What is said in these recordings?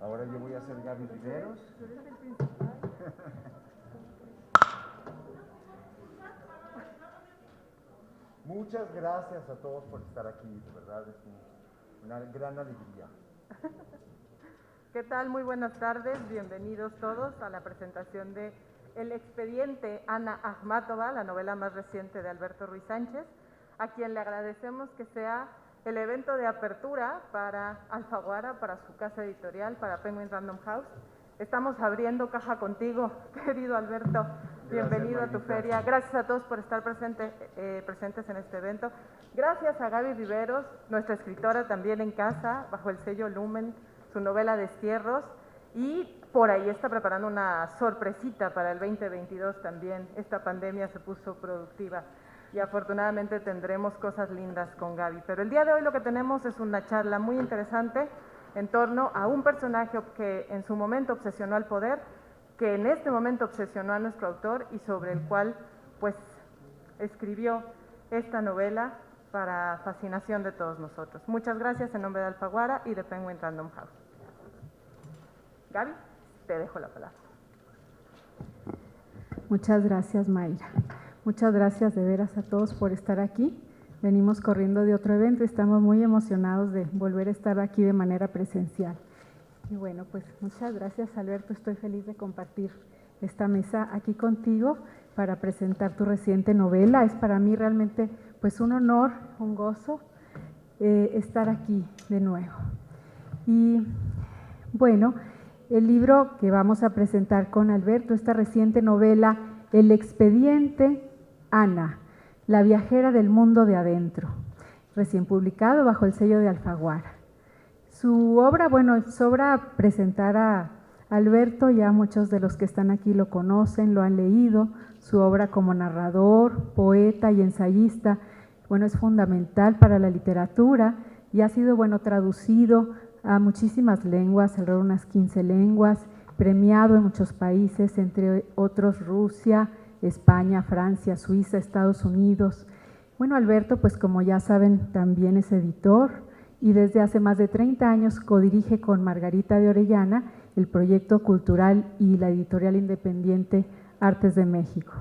Ahora yo voy a ser Gaby Riveros. Muchas gracias a todos por estar aquí, de verdad es una gran alegría. ¿Qué tal? Muy buenas tardes, bienvenidos todos a la presentación de El expediente Ana Akhmatova, la novela más reciente de Alberto Ruiz Sánchez, a quien le agradecemos que sea el evento de apertura para Alfaguara, para su casa editorial, para Penguin Random House. Estamos abriendo caja contigo, querido Alberto. Bienvenido a tu feria. Gracias a todos por estar presentes en este evento. Gracias a Gaby Riveros, nuestra escritora también en casa, bajo el sello Lumen, su novela Destierros. Y por ahí está preparando una sorpresita para el 2022 también. Esta pandemia se puso productiva y afortunadamente tendremos cosas lindas con Gaby. Pero el día de hoy lo que tenemos es una charla muy interesante en torno a un personaje que en su momento obsesionó al poder, que en este momento obsesionó a nuestro autor y sobre el cual pues escribió esta novela para fascinación de todos nosotros. Muchas gracias en nombre de Alfaguara y de Penguin Random House. Gaby, te dejo la palabra. Muchas gracias, Mayra. Muchas gracias de veras a todos por estar aquí. Venimos corriendo de otro evento y estamos muy emocionados de volver a estar aquí de manera presencial. Y bueno, pues muchas gracias, Alberto. Estoy feliz de compartir esta mesa aquí contigo para presentar tu reciente novela. Es para mí realmente pues un honor, un gozo estar aquí de nuevo. Y bueno, el libro que vamos a presentar con Alberto, esta reciente novela, El expediente Ana, la viajera del mundo de adentro, recién publicado bajo el sello de Alfaguara. Su obra, bueno, sobra presentar a Alberto, ya muchos de los que están aquí lo conocen, lo han leído, su obra como narrador, poeta y ensayista, bueno, es fundamental para la literatura y ha sido, bueno, traducido a muchísimas lenguas, alrededor de unas 15 lenguas, premiado en muchos países, entre otros Rusia, España, Francia, Suiza, Estados Unidos. Bueno, Alberto, pues como ya saben, también es editor y desde hace más de 30 años codirige con Margarita de Orellana el proyecto cultural y la editorial independiente Artes de México.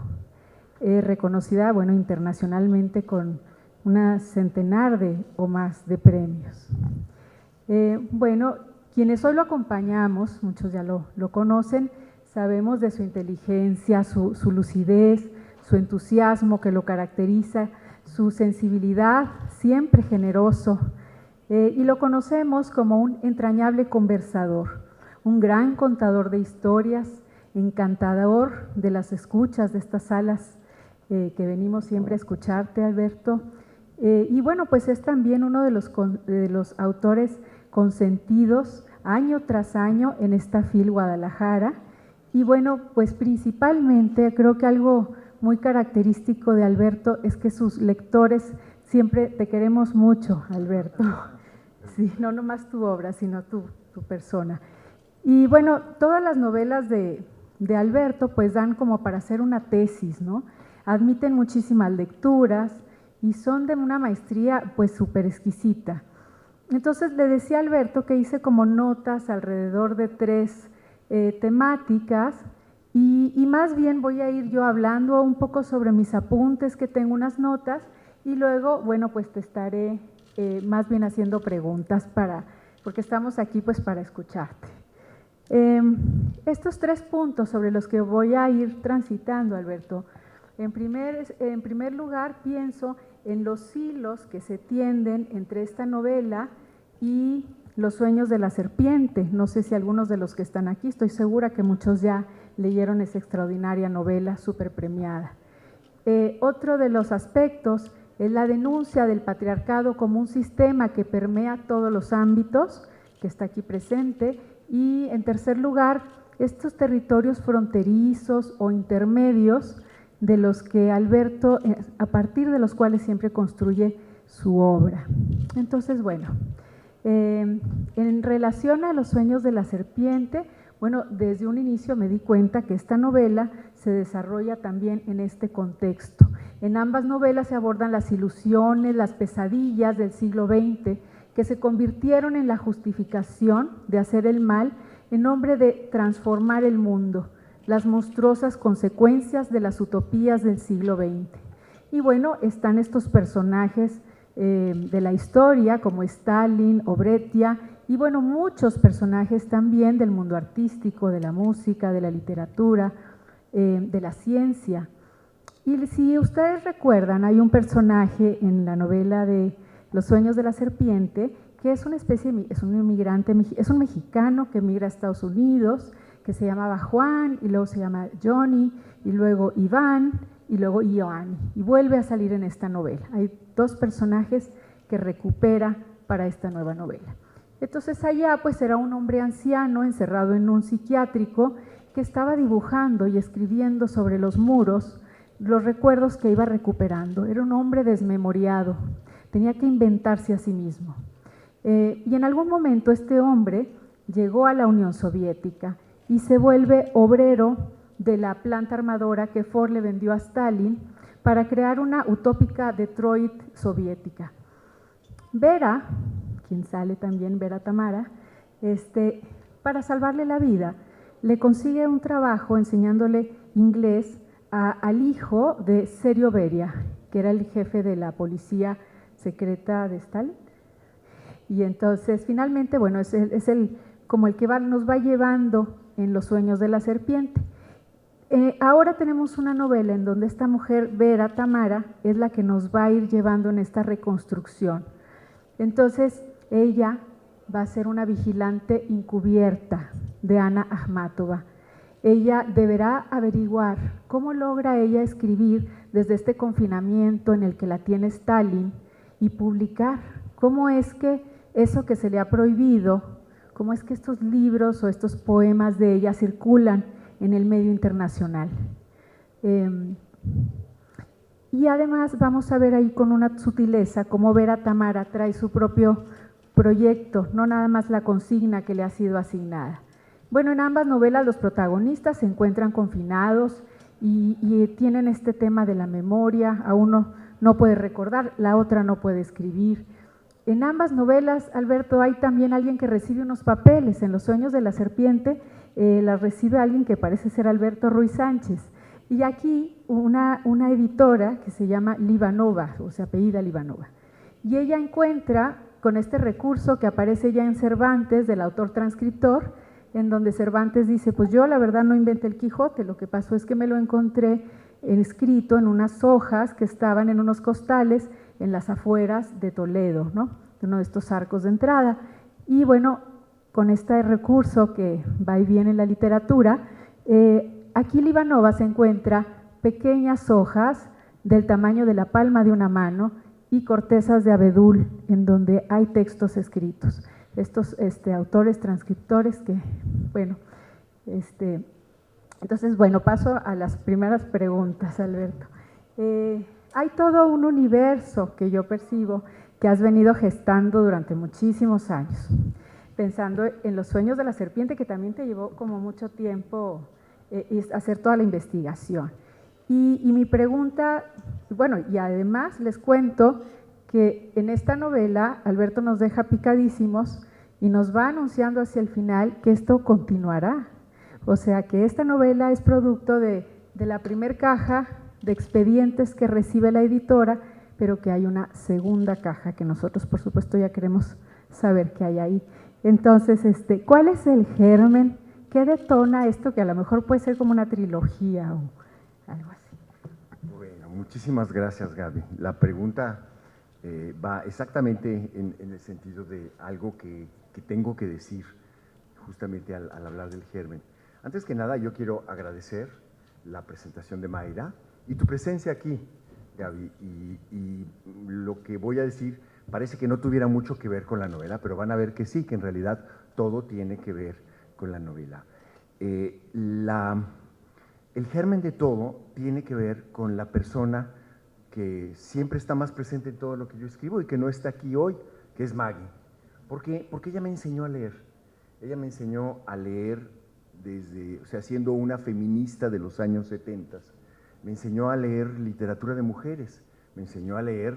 Reconocida, bueno, internacionalmente con una centenar o más de premios. Bueno, quienes hoy lo acompañamos, muchos ya lo conocen, sabemos de su inteligencia, su lucidez, su entusiasmo que lo caracteriza, su sensibilidad, siempre generoso, y lo conocemos como un entrañable conversador, un gran contador de historias, encantador de las escuchas de estas salas que venimos siempre a escucharte, Alberto. Y bueno, pues es también uno de los autores consentidos año tras año en esta FIL Guadalajara. Y bueno, pues principalmente creo que algo muy característico de Alberto es que sus lectores siempre te queremos mucho, Alberto. Sí, no nomás tu obra, sino tu persona. Y bueno, todas las novelas de Alberto pues dan como para hacer una tesis, ¿no? Admiten muchísimas lecturas y son de una maestría pues súper exquisita. Entonces le decía a Alberto que hice como notas alrededor de 3 temáticas y más bien voy a ir yo hablando un poco sobre mis apuntes, que tengo unas notas, y luego, bueno, pues te estaré más bien haciendo preguntas porque estamos aquí pues para escucharte. Estos 3 puntos sobre los que voy a ir transitando, Alberto, en primer lugar pienso en los hilos que se tienden entre esta novela y Los sueños de la serpiente. No sé si algunos de los que están aquí, estoy segura que muchos ya leyeron esa extraordinaria novela súper premiada. Otro de los aspectos es la denuncia del patriarcado como un sistema que permea todos los ámbitos, que está aquí presente. Y en tercer lugar, estos territorios fronterizos o intermedios de los que Alberto, a partir de los cuales siempre construye su obra. Entonces, bueno, en relación a Los sueños de la serpiente, bueno, desde un inicio me di cuenta que esta novela se desarrolla también en este contexto. En ambas novelas se abordan las ilusiones, las pesadillas del siglo XX que se convirtieron en la justificación de hacer el mal en nombre de transformar el mundo, las monstruosas consecuencias de las utopías del siglo XX. Y bueno, están estos personajes de la historia como Stalin, Obretia y bueno, muchos personajes también del mundo artístico, de la música, de la literatura, de la ciencia. Y si ustedes recuerdan, hay un personaje en la novela de Los sueños de la serpiente que es una especie, es un inmigrante, es un mexicano que migra a Estados Unidos, que se llamaba Juan y luego se llama Johnny y luego Iván y luego Ioani, y vuelve a salir en esta novela. Hay dos personajes que recupera para esta nueva novela. Entonces allá pues era un hombre anciano encerrado en un psiquiátrico que estaba dibujando y escribiendo sobre los muros los recuerdos que iba recuperando. Era un hombre desmemoriado, tenía que inventarse a sí mismo. Y en algún momento este hombre llegó a la Unión Soviética y se vuelve obrero de la planta armadora que Ford le vendió a Stalin para crear una utópica Detroit soviética. Vera, quien sale también, Vera Tamara, para salvarle la vida, le consigue un trabajo enseñándole inglés al hijo de Sergio Beria, que era el jefe de la policía secreta de Stalin. Y entonces, finalmente, bueno, es como el que nos va llevando en Los sueños de la serpiente. Ahora tenemos una novela en donde esta mujer, Vera Tamara, es la que nos va a ir llevando en esta reconstrucción. Entonces, ella va a ser una vigilante encubierta de Ana Akhmatova. Ella deberá averiguar cómo logra ella escribir desde este confinamiento en el que la tiene Stalin y publicar cómo es que eso que se le ha prohibido, cómo es que estos libros o estos poemas de ella circulan en el medio internacional. Y además vamos a ver ahí con una sutileza cómo Vera Tamara trae su propio proyecto, no nada más la consigna que le ha sido asignada. Bueno, en ambas novelas los protagonistas se encuentran confinados y tienen este tema de la memoria, a uno no puede recordar, la otra no puede escribir. En ambas novelas, Alberto, hay también alguien que recibe unos papeles. En Los sueños de la serpiente las recibe alguien que parece ser Alberto Ruiz Sánchez. Y aquí una editora que se llama Livanova, o se apellida Livanova. Y ella encuentra con este recurso que aparece ya en Cervantes, del autor transcriptor, en donde Cervantes dice, pues yo la verdad no inventé el Quijote, lo que pasó es que me lo encontré escrito en unas hojas que estaban en unos costales en las afueras de Toledo, ¿no? De uno de estos arcos de entrada. Y bueno, con este recurso que va y viene en la literatura, aquí Livanova se encuentra pequeñas hojas del tamaño de la palma de una mano y cortezas de abedul en donde hay textos escritos. Estos autores transcriptores que, bueno, entonces, bueno, paso a las primeras preguntas, Alberto. Hay todo un universo que yo percibo que has venido gestando durante muchísimos años, pensando en Los sueños de la serpiente, que también te llevó como mucho tiempo hacer toda la investigación. Y mi pregunta, bueno, y además les cuento que en esta novela Alberto nos deja picadísimos y nos va anunciando hacia el final que esto continuará. O sea, que esta novela es producto de la primer caja de expedientes que recibe la editora, pero que hay una segunda caja que nosotros, por supuesto, ya queremos saber qué hay ahí. Entonces, ¿cuál es el germen? ¿Qué detona esto que a lo mejor puede ser como una trilogía o algo así? Bueno, muchísimas gracias, Gaby. La pregunta va exactamente en el sentido de algo que tengo que decir justamente al hablar del germen. Antes que nada, yo quiero agradecer la presentación de Mayra y tu presencia aquí, Gaby. Y lo que voy a decir parece que no tuviera mucho que ver con la novela, pero van a ver que sí, que en realidad todo tiene que ver con la novela. El germen de todo tiene que ver con la persona que siempre está más presente en todo lo que yo escribo y que no está aquí hoy, que es Maggie. ¿Por qué? Porque ella me enseñó a leer. Ella me enseñó a leer desde, o sea, siendo una feminista de los años 70, me enseñó a leer literatura de mujeres, me enseñó a leer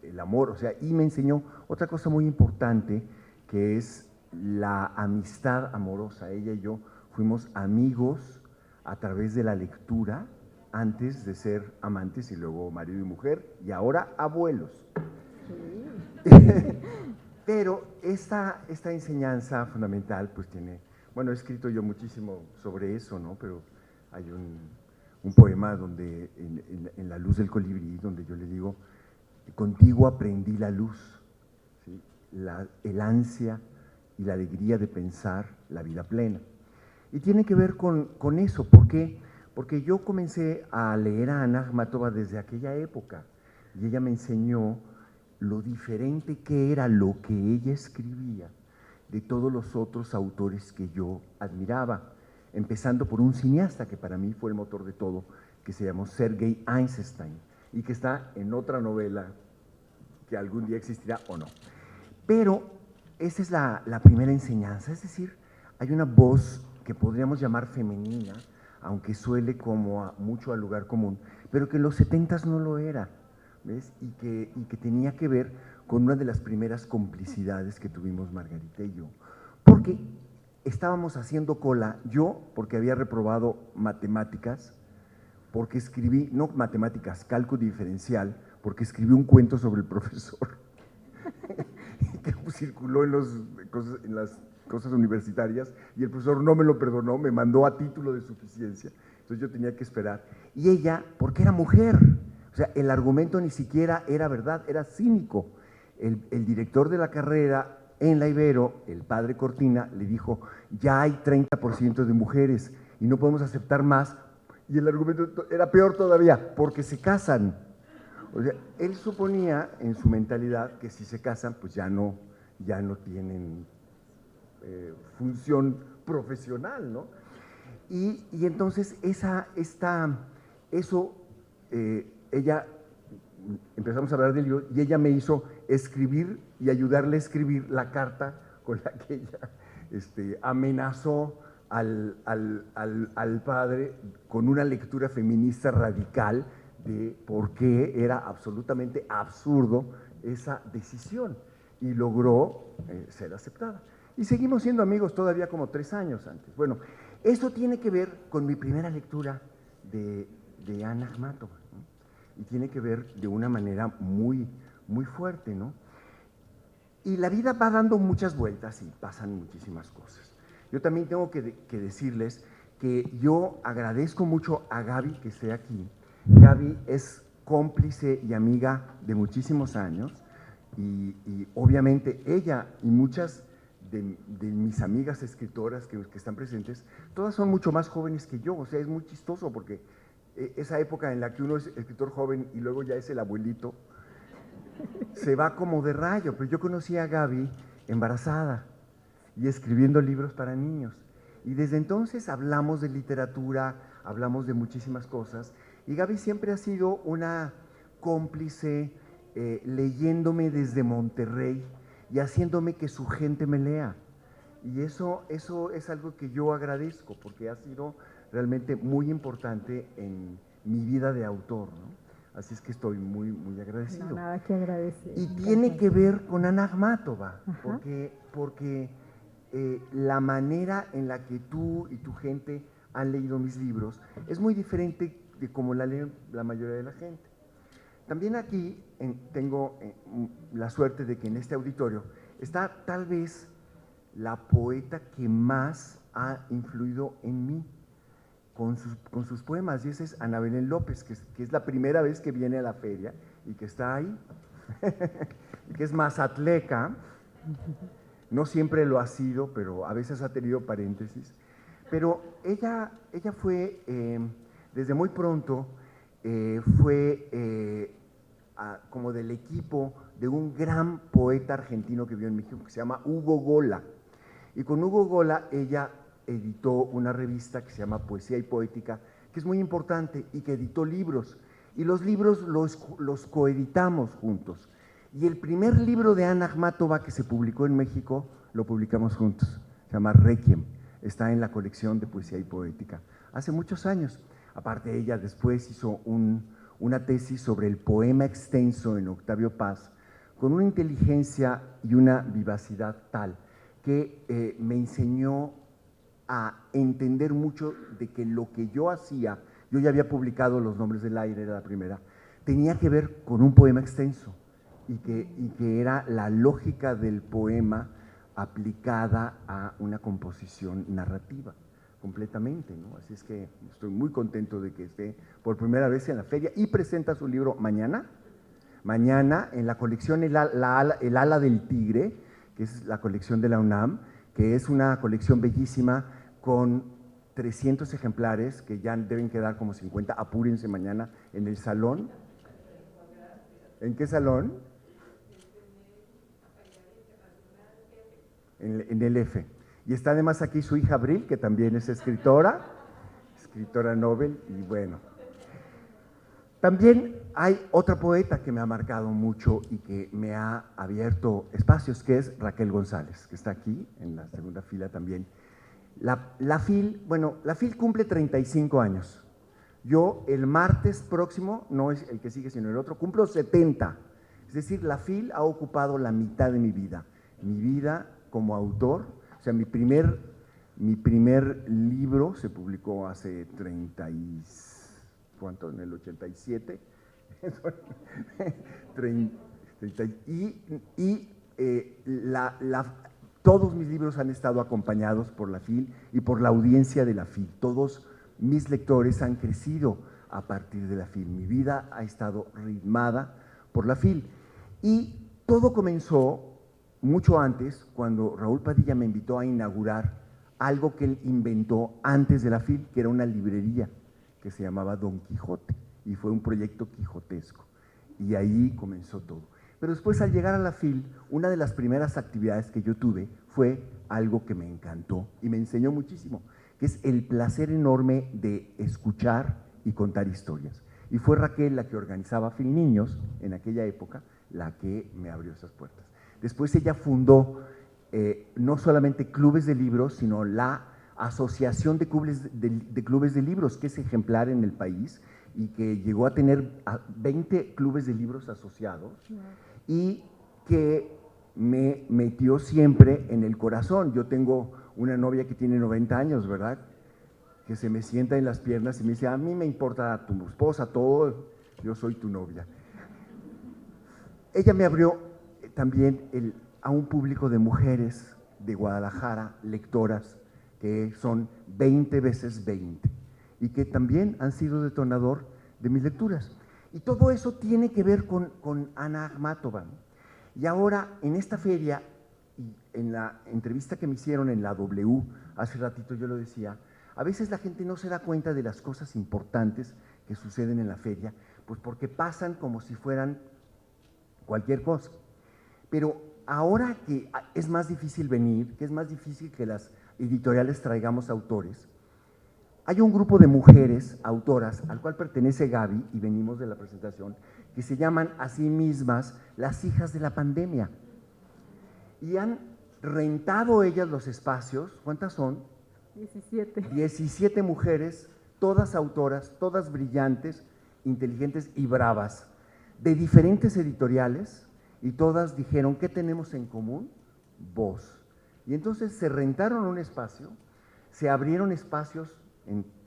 el amor, o sea, y me enseñó otra cosa muy importante, que es la amistad amorosa. Ella y yo fuimos amigos a través de la lectura antes de ser amantes y luego marido y mujer y ahora abuelos. Pero esta enseñanza fundamental pues tiene, bueno, he escrito yo muchísimo sobre eso, ¿no? Pero hay un poema donde, en La luz del colibrí, donde yo le digo, contigo aprendí la luz, ¿sí? El ansia y la alegría de pensar la vida plena. Y tiene que ver con eso. ¿Por qué? Porque yo comencé a leer a Ana Akhmatova desde aquella época y ella me enseñó lo diferente que era lo que ella escribía de todos los otros autores que yo admiraba, empezando por un cineasta que para mí fue el motor de todo, que se llamó Sergei Eisenstein y que está en otra novela que algún día existirá o no. Pero esa es la primera enseñanza, es decir, hay una voz que podríamos llamar femenina, aunque suele como mucho al lugar común, pero que en los 70s no lo era, ¿ves? Y que tenía que ver con una de las primeras complicidades que tuvimos Margarita y yo, porque estábamos haciendo cola, yo porque había reprobado matemáticas, porque escribí, no matemáticas, cálculo diferencial, porque escribí un cuento sobre el profesor, que circuló en las cosas universitarias, y el profesor no me lo perdonó, me mandó a título de suficiencia, entonces yo tenía que esperar. Y ella, porque era mujer, o sea, el argumento ni siquiera era verdad, era cínico. El director de la carrera en la Ibero, el padre Cortina, le dijo, ya hay 30% de mujeres y no podemos aceptar más, y el argumento era peor todavía, porque se casan. O sea, él suponía en su mentalidad que si se casan, pues ya no tienen función profesional, ¿no? Y entonces ella, empezamos a hablar del libro y ella me hizo escribir y ayudarle a escribir la carta con la que ella amenazó al padre con una lectura feminista radical de por qué era absolutamente absurdo esa decisión y logró ser aceptada. Y seguimos siendo amigos todavía como 3 años antes. Bueno, eso tiene que ver con mi primera lectura de Ana Akhmatova, ¿no? Y tiene que ver de una manera muy, muy fuerte, ¿no? Y la vida va dando muchas vueltas y pasan muchísimas cosas. Yo también tengo que decirles que yo agradezco mucho a Gaby que esté aquí. Gaby es cómplice y amiga de muchísimos años y obviamente ella y muchas de mis amigas escritoras que están presentes, todas son mucho más jóvenes que yo, o sea, es muy chistoso porque esa época en la que uno es escritor joven y luego ya es el abuelito, se va como de rayo, pero yo conocí a Gaby embarazada y escribiendo libros para niños. Y desde entonces hablamos de literatura, hablamos de muchísimas cosas, y Gaby siempre ha sido una cómplice leyéndome desde Monterrey y haciéndome que su gente me lea. Y eso es algo que yo agradezco, porque ha sido realmente muy importante en mi vida de autor, ¿no? Así es que estoy muy, muy agradecido. No, nada que agradecer. Y tiene que ver con Ana Akhmatova, porque la manera en la que tú y tu gente han leído mis libros es muy diferente de como la leen la mayoría de la gente. También aquí tengo la suerte de que en este auditorio está tal vez la poeta que más ha influido en mí con sus poemas, y esa es Ana Belén López, que es la primera vez que viene a la feria y que está ahí, que es mazatleca, no siempre lo ha sido, pero a veces ha tenido paréntesis, pero ella fue, desde muy pronto, fue como del equipo de un gran poeta argentino que vivió en México, que se llama Hugo Gola, y con Hugo Gola ella editó una revista que se llama Poesía y Poética, que es muy importante y que editó libros, y los libros los coeditamos juntos. Y el primer libro de Ana Akhmatova que se publicó en México, lo publicamos juntos, se llama Requiem, está en la colección de Poesía y Poética, hace muchos años. Aparte ella después hizo una tesis sobre el poema extenso en Octavio Paz, con una inteligencia y una vivacidad tal, que me enseñó a entender mucho de que lo que yo hacía, yo ya había publicado Los nombres del aire, era la primera, tenía que ver con un poema extenso y que era la lógica del poema aplicada a una composición narrativa completamente, ¿no? Así es que estoy muy contento de que esté por primera vez en la feria y presenta su libro mañana en la colección El ala del tigre, que es la colección de la UNAM, que es una colección bellísima con 300 ejemplares que ya deben quedar como 50, apúrense mañana en el salón. ¿En qué salón? En el F. Y está además aquí su hija Abril, que también es escritora Nobel, y bueno. También hay otra poeta que me ha marcado mucho y que me ha abierto espacios, que es Raquel González, que está aquí en la segunda fila también. La FIL cumple 35 años. Yo el martes próximo, no es el que sigue sino el otro, cumplo 70. Es decir, la FIL ha ocupado la mitad de mi vida como autor. O sea, mi primer libro se publicó hace 30 y… ¿cuánto? En el 87. Todos mis libros han estado acompañados por la FIL y por la audiencia de la FIL. Todos mis lectores han crecido a partir de la FIL. Mi vida ha estado ritmada por la FIL. Y todo comenzó mucho antes, cuando Raúl Padilla me invitó a inaugurar algo que él inventó antes de la FIL, que era una librería que se llamaba Don Quijote, y fue un proyecto quijotesco. Y ahí comenzó todo. Pero después, al llegar a la FIL, una de las primeras actividades que yo tuve fue algo que me encantó y me enseñó muchísimo, que es el placer enorme de escuchar y contar historias. Y fue Raquel, la que organizaba FIL Niños en aquella época, la que me abrió esas puertas. Después ella fundó no solamente clubes de libros, sino la Asociación de Clubes de Libros, que es ejemplar en el país y que llegó a tener 20 clubes de libros asociados y que me metió siempre en el corazón. Yo tengo una novia que tiene 90 años, ¿verdad? Que se me sienta en las piernas y me dice, a mí me importa tu esposa, todo, yo soy tu novia. Ella me abrió también a un público de mujeres de Guadalajara, lectoras, que son 20 veces 20, y que también han sido detonador de mis lecturas. Y todo eso tiene que ver con Ana Akhmatova. Y ahora, en esta feria, y en la entrevista que me hicieron en la W, hace ratito yo lo decía, a veces la gente no se da cuenta de las cosas importantes que suceden en la feria, pues porque pasan como si fueran cualquier cosa. Pero ahora que es más difícil venir, que es más difícil que las editoriales traigamos autores, hay un grupo de mujeres autoras al cual pertenece Gaby, y venimos de la presentación, que se llaman a sí mismas las hijas de la pandemia. Y han rentado ellas los espacios, ¿cuántas son? 17. 17 mujeres, todas autoras, todas brillantes, inteligentes y bravas, de diferentes editoriales, y todas dijeron, ¿qué tenemos en común? Voz. Y entonces se rentaron un espacio, se abrieron espacios,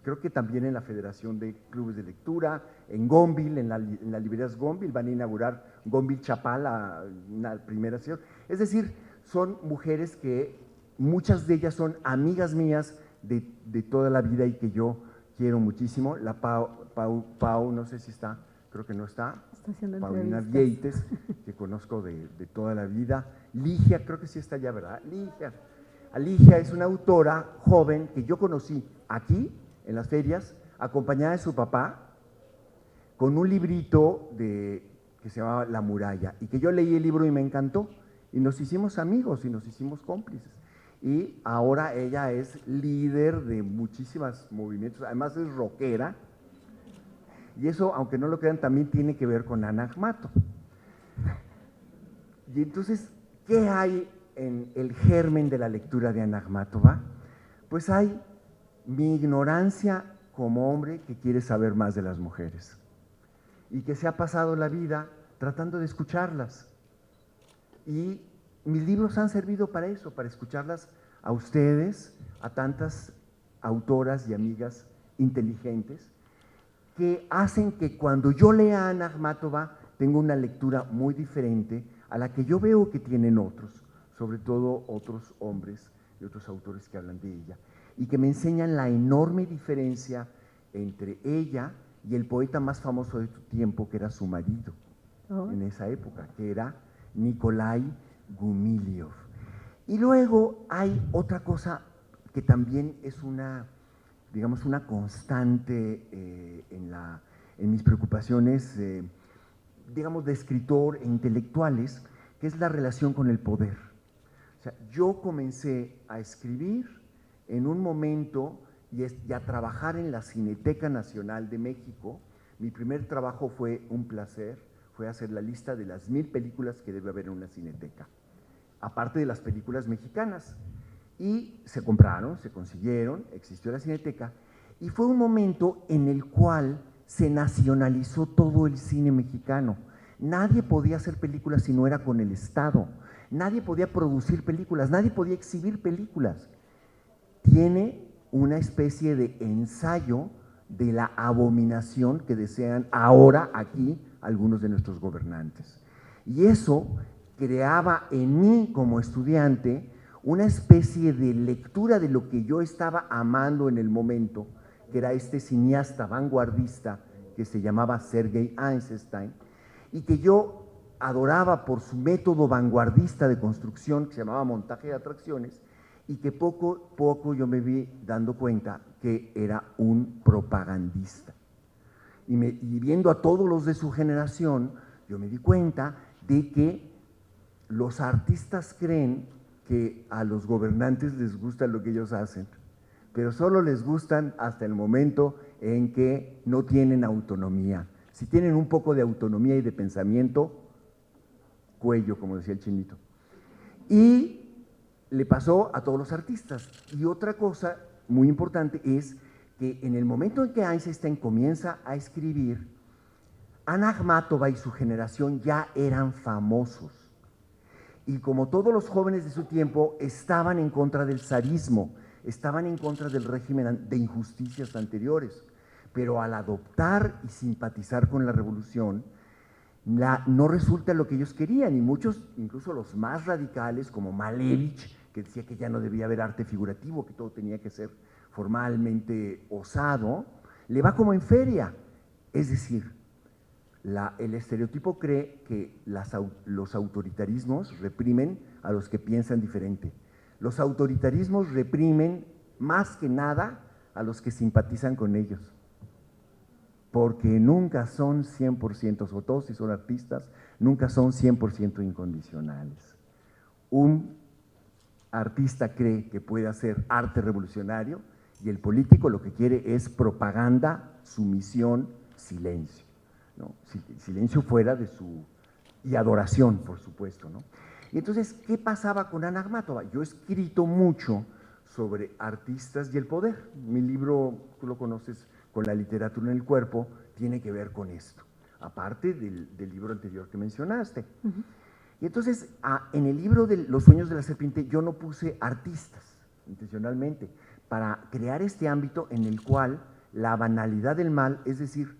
creo que también en la Federación de Clubes de Lectura, en Gonville, en la librerías Gonville, van a inaugurar Gonville Chapala, una primera sesión. Es decir, son mujeres que muchas de ellas son amigas mías de toda la vida y que yo quiero muchísimo. La Pau, no sé si está, creo que no está. Está haciendo Paulina entrevistas. Vieites, que conozco de toda la vida. Ligia, creo que sí está allá, ¿verdad? Ligia es una autora joven que yo conocí aquí, en las ferias, acompañada de su papá, con un librito que se llamaba La Muralla, y que yo leí el libro y me encantó, y nos hicimos amigos y nos hicimos cómplices. Y ahora ella es líder de muchísimos movimientos, además es rockera, y eso, aunque no lo crean, también tiene que ver con Ana Akhmatova. Y entonces, ¿qué hay en el germen de la lectura de Ana Akhmatova? Pues hay mi ignorancia como hombre que quiere saber más de las mujeres y que se ha pasado la vida tratando de escucharlas. Y mis libros han servido para eso, para escucharlas a ustedes, a tantas autoras y amigas inteligentes, que hacen que cuando yo lea a Ana Akhmatova tengo una lectura muy diferente a la que yo veo que tienen otros, sobre todo otros hombres y otros autores que hablan de ella, y que me enseñan la enorme diferencia entre ella y el poeta más famoso de su tiempo, que era su marido en esa época, que era Nikolai Gumilyov. Y luego hay otra cosa que también es una, digamos, una constante en mis preocupaciones, digamos, de escritor e intelectuales, que es la relación con el poder. O sea, yo comencé a escribir en un momento y a trabajar en la Cineteca Nacional de México. Mi primer trabajo fue un placer, fue hacer la lista de las 1000 películas que debe haber en una cineteca, aparte de las películas mexicanas. Y se compraron, se consiguieron, existió la Cineteca, y fue un momento en el cual se nacionalizó todo el cine mexicano. Nadie podía hacer películas si no era con el Estado, nadie podía producir películas, nadie podía exhibir películas. Tiene una especie de ensayo de la abominación que desean ahora aquí algunos de nuestros gobernantes. Y eso creaba en mí como estudiante una especie de lectura de lo que yo estaba amando en el momento, que era este cineasta vanguardista que se llamaba Sergei Eisenstein, y que yo adoraba por su método vanguardista de construcción, que se llamaba montaje de atracciones, y que poco a poco yo me vi dando cuenta que era un propagandista. Y viendo a todos los de su generación, yo me di cuenta de que los artistas creen que a los gobernantes les gusta lo que ellos hacen, pero solo les gustan hasta el momento en que no tienen autonomía. Si tienen un poco de autonomía y de pensamiento, cuello, como decía el Chinito. Y le pasó a todos los artistas. Y otra cosa muy importante es que en el momento en que Eisenstein comienza a escribir, Ana Akhmatova y su generación ya eran famosos. Y como todos los jóvenes de su tiempo, estaban en contra del zarismo, estaban en contra del régimen de injusticias anteriores. Pero al adoptar y simpatizar con la revolución, no resulta lo que ellos querían, y muchos, incluso los más radicales, como Malevich, que decía que ya no debía haber arte figurativo, que todo tenía que ser formalmente osado, le va como en feria. Es decir, el estereotipo cree que los autoritarismos reprimen a los que piensan diferente. Los autoritarismos reprimen más que nada a los que simpatizan con ellos, porque nunca son 100%, sobre todo si son artistas, nunca son 100% incondicionales. Un artista cree que puede hacer arte revolucionario y el político lo que quiere es propaganda, sumisión, silencio, ¿no? Silencio fuera de su… y adoración, por supuesto, ¿no? Y entonces, ¿qué pasaba con Ana Akhmatova? Yo he escrito mucho sobre artistas y el poder. Mi libro, tú lo conoces, Con la literatura en el cuerpo, tiene que ver con esto, aparte del libro anterior que mencionaste. Y entonces, en el libro de Los sueños de la serpiente, yo no puse artistas, intencionalmente, para crear este ámbito en el cual la banalidad del mal, es decir,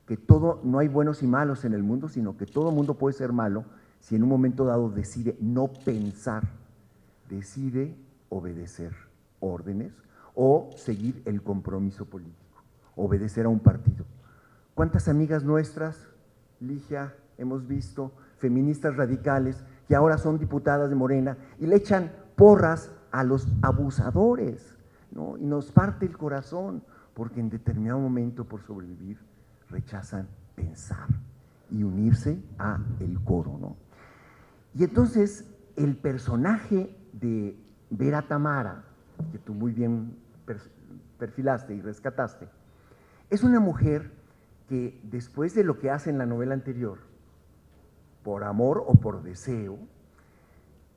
que no hay buenos y malos en el mundo, sino que todo mundo puede ser malo si en un momento dado decide no pensar, decide obedecer órdenes o seguir el compromiso político, obedecer a un partido. ¿Cuántas amigas nuestras, Ligia, hemos visto, feministas radicales, que ahora son diputadas de Morena y le echan porras a los abusadores, ¿no? Y nos parte el corazón, porque en determinado momento, por sobrevivir, rechazan pensar y unirse a el coro, ¿no? Y entonces, el personaje de Vera Tamara, que tú muy bien perfilaste y rescataste, es una mujer que después de lo que hace en la novela anterior, por amor o por deseo,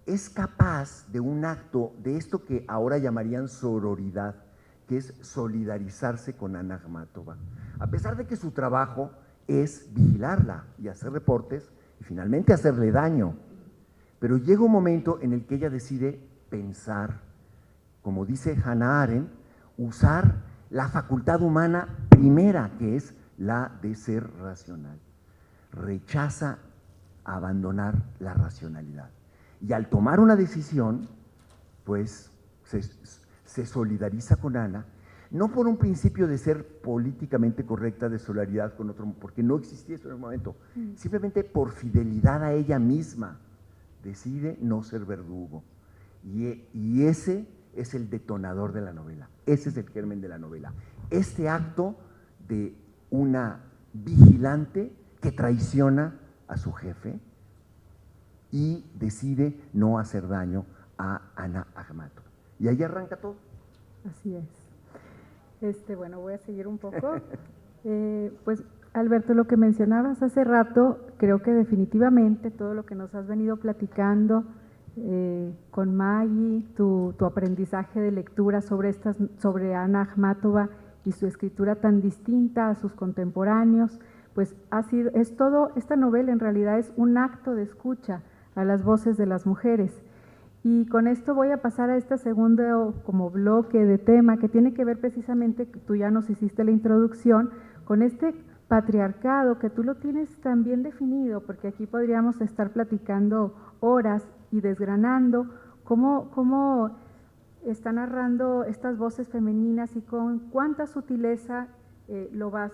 es capaz de un acto de esto que ahora llamarían sororidad, que es solidarizarse con Ana Akhmatova, a pesar de que su trabajo es vigilarla y hacer reportes y finalmente hacerle daño. pero llega un momento en el que ella decide pensar, como dice Hannah Arendt, usar la facultad humana primera, que es la de ser racional. Rechaza abandonar la racionalidad. Y al tomar una decisión, pues se solidariza con Ana, no por un principio de ser políticamente correcta, de solidaridad con otro, porque no existía eso en el momento, simplemente por fidelidad a ella misma, decide no ser verdugo. Y ese es el detonador de la novela, ese es el germen de la novela. Este acto de una vigilante que traiciona a su jefe y decide no hacer daño a Ana Akhmatova. Y ahí arranca todo. Así es. Bueno, voy a seguir un poco. Pues, Alberto, lo que mencionabas hace rato, creo que definitivamente todo lo que nos has venido platicando con Maggie, tu aprendizaje de lectura sobre Ana Akhmatova y su escritura tan distinta a sus contemporáneos, pues esta novela en realidad es un acto de escucha a las voces de las mujeres. Y con esto voy a pasar a este segundo como bloque de tema que tiene que ver precisamente, tú ya nos hiciste la introducción, con este patriarcado que tú lo tienes tan bien definido, porque aquí podríamos estar platicando horas y desgranando cómo está narrando estas voces femeninas y con cuánta sutileza lo vas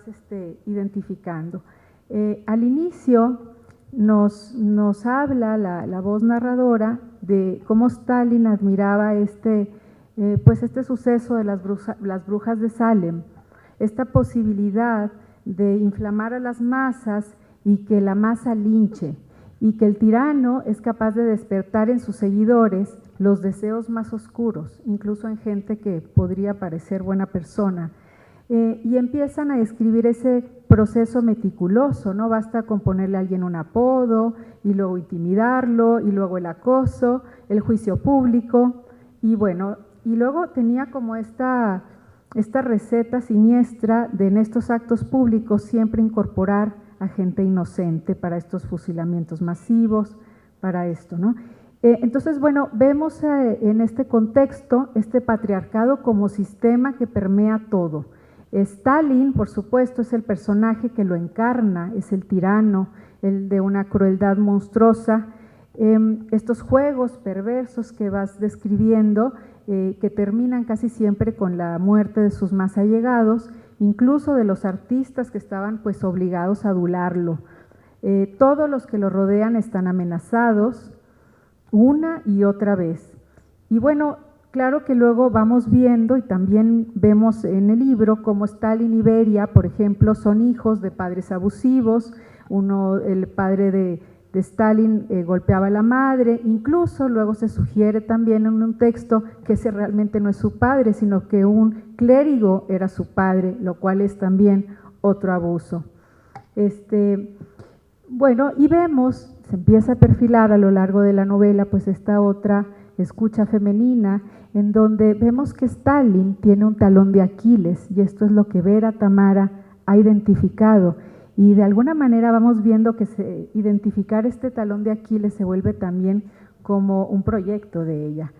identificando. Al inicio nos habla la voz narradora de cómo Stalin admiraba este suceso de las brujas de Salem, esta posibilidad de inflamar a las masas y que la masa linche, y que el tirano es capaz de despertar en sus seguidores los deseos más oscuros, incluso en gente que podría parecer buena persona. Y empiezan a describir ese proceso meticuloso, no basta con ponerle a alguien un apodo y luego intimidarlo y luego el acoso, el juicio público y bueno, y luego tenía como esta receta siniestra de en estos actos públicos siempre incorporar a gente inocente para estos fusilamientos masivos, para esto, ¿no? Entonces, bueno, vemos en este contexto este patriarcado como sistema que permea todo. Stalin, por supuesto, es el personaje que lo encarna, es el tirano, el de una crueldad monstruosa. Estos juegos perversos que vas describiendo, que terminan casi siempre con la muerte de sus más allegados, incluso de los artistas que estaban pues obligados a adularlo. Todos los que lo rodean están amenazados una y otra vez. Y bueno, claro que luego vamos viendo y también vemos en el libro cómo Stalin y Beria, por ejemplo, son hijos de padres abusivos. El padre de Stalin golpeaba a la madre, incluso luego se sugiere también en un texto que ese realmente no es su padre, sino que un clérigo era su padre, lo cual es también otro abuso. Bueno, y vemos, se empieza a perfilar a lo largo de la novela, pues esta otra escucha femenina, en donde vemos que Stalin tiene un talón de Aquiles, y esto es lo que Vera Tamara ha identificado, y de alguna manera vamos viendo que identificar este talón de Aquiles se vuelve también como un proyecto de ella.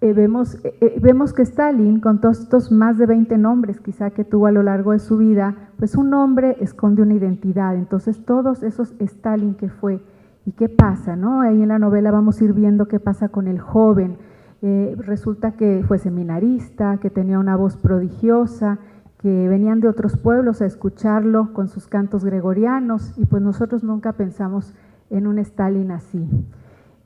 Vemos que Stalin, con todos estos más de 20 nombres quizá que tuvo a lo largo de su vida, pues un nombre esconde una identidad, entonces todos esos Stalin que fue. ¿Y qué pasa, no? Ahí en la novela vamos a ir viendo qué pasa con el joven. Resulta que fue seminarista, que tenía una voz prodigiosa, que venían de otros pueblos a escucharlo con sus cantos gregorianos, y pues nosotros nunca pensamos en un Stalin así.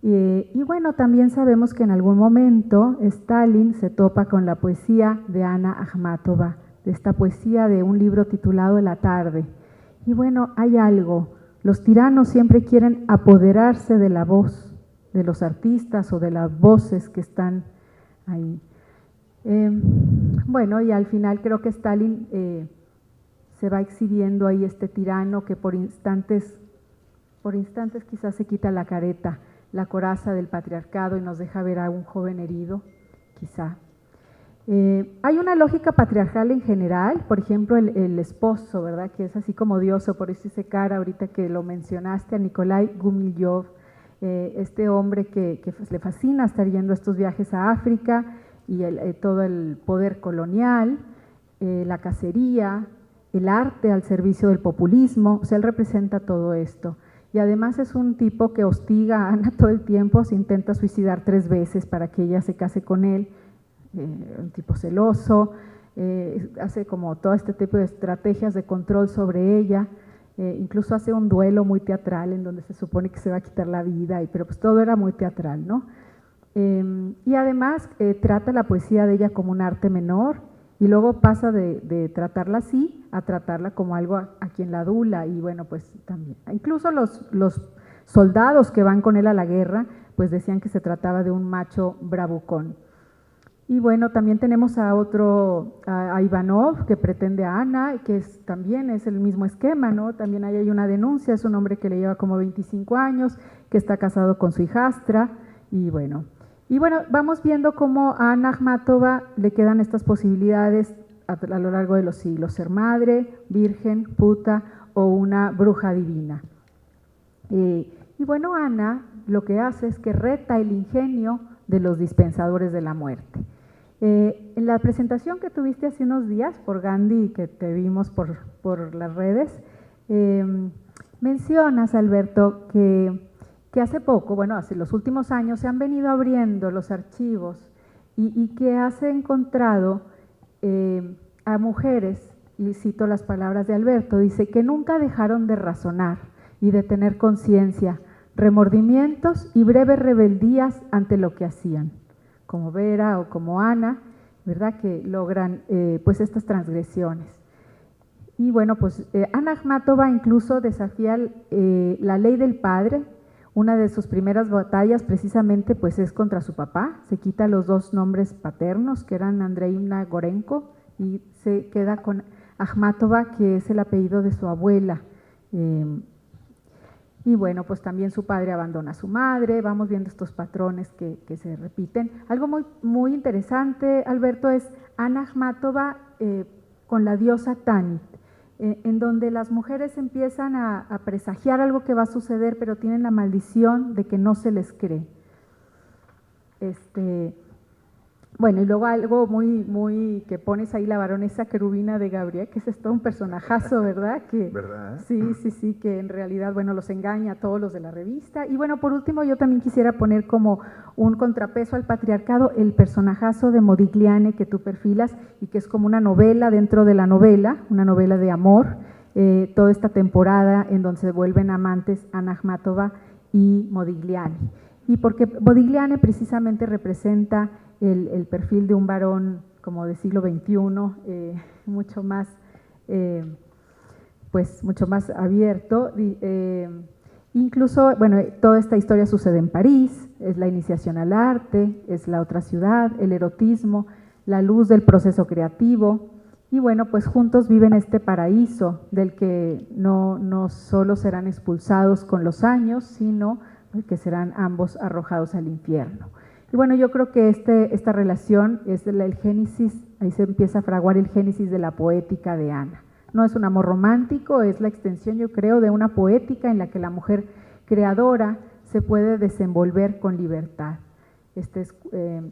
Y bueno, también sabemos que en algún momento Stalin se topa con la poesía de Ana Akhmatova, de esta poesía de un libro titulado La tarde. Y bueno, hay algo. Los tiranos siempre quieren apoderarse de la voz de los artistas o de las voces que están ahí. Bueno, y al final creo que Stalin se va exhibiendo ahí este tirano que por instantes quizás se quita la careta, la coraza del patriarcado y nos deja ver a un joven herido, quizá. Hay una lógica patriarcal en general, por ejemplo, el esposo, ¿verdad?, que es así como dioso, por eso hice cara ahorita que lo mencionaste, a Nikolai Gumilyov, este hombre que le fascina estar yendo a estos viajes a África y todo el poder colonial, la cacería, el arte al servicio del populismo, o sea, él representa todo esto. Y además es un tipo que hostiga a Ana todo el tiempo, se intenta suicidar 3 veces para que ella se case con él, un tipo celoso, hace como todo este tipo de estrategias de control sobre ella, incluso hace un duelo muy teatral en donde se supone que se va a quitar la vida, pero pues todo era muy teatral, ¿no? Y además trata la poesía de ella como un arte menor y luego pasa de tratarla así a tratarla como algo a quien la adula y bueno, pues también. Incluso los soldados que van con él a la guerra, pues decían que se trataba de un macho bravucón. Y bueno, también tenemos a Ivanov, que pretende a Ana, que también es el mismo esquema, ¿no? También ahí hay una denuncia, es un hombre que le lleva como 25 años, que está casado con su hijastra, y bueno, vamos viendo cómo a Ana Akhmatova le quedan estas posibilidades a lo largo de los siglos, ser madre, virgen, puta o una bruja divina. Y bueno, Ana lo que hace es que reta el ingenio de los dispensadores de la muerte. En la presentación que tuviste hace unos días por Gandhi, que te vimos por las redes, mencionas, Alberto, que hace poco, bueno, hace los últimos años se han venido abriendo los archivos y que has encontrado a mujeres, y cito las palabras de Alberto, dice que nunca dejaron de razonar y de tener conciencia, remordimientos y breves rebeldías ante lo que hacían, como Vera o como Ana, ¿verdad?, que logran pues estas transgresiones. Y bueno, pues Ana Akhmatova incluso desafía la ley del padre. Una de sus primeras batallas precisamente pues es contra su papá, se quita los 2 nombres paternos que eran Andreina Gorenko y se queda con Akhmatova, que es el apellido de su abuela. Y bueno, pues también su padre abandona a su madre, vamos viendo estos patrones que se repiten. Algo muy interesante, Alberto, es Ana Akhmatova con la diosa Tanit, en donde las mujeres empiezan a presagiar algo que va a suceder, pero tienen la maldición de que no se les cree. Bueno, y luego algo muy que pones ahí, la baronesa querubina de Gabriel, que es todo un personajazo, ¿verdad? ¿Verdad? Sí, que en realidad, bueno, los engaña a todos los de la revista. Y bueno, por último, yo también quisiera poner como un contrapeso al patriarcado el personajazo de Modigliani que tú perfilas y que es como una novela dentro de la novela, una novela de amor, toda esta temporada en donde se vuelven amantes Ana Akhmatova y Modigliani. Y porque Modigliani precisamente representa el perfil de un varón como del siglo XXI, mucho más abierto. Incluso, bueno, toda esta historia sucede en París, es la iniciación al arte, es la otra ciudad, el erotismo, la luz del proceso creativo, y bueno, pues juntos viven este paraíso del que no solo serán expulsados con los años, sino que serán ambos arrojados al infierno. Y bueno, yo creo que esta relación es el génesis, ahí se empieza a fraguar el génesis de la poética de Ana. No es un amor romántico, es la extensión, yo creo, de una poética en la que la mujer creadora se puede desenvolver con libertad.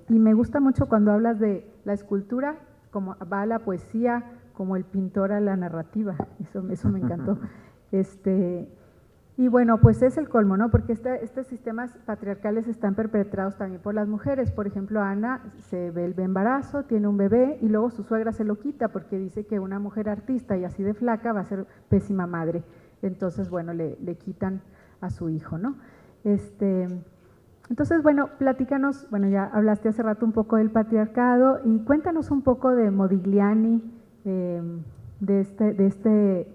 Y me gusta mucho cuando hablas de la escultura, como va a la poesía, como el pintor a la narrativa, eso me encantó. Y bueno, pues es el colmo, ¿no? Porque estos sistemas patriarcales están perpetrados también por las mujeres. Por ejemplo, Ana se ve el embarazo, tiene un bebé y luego su suegra se lo quita porque dice que una mujer artista y así de flaca va a ser pésima madre. Entonces, bueno, le quitan a su hijo, ¿no? Entonces, bueno, platícanos, bueno, ya hablaste hace rato un poco del patriarcado y cuéntanos un poco de Modigliani,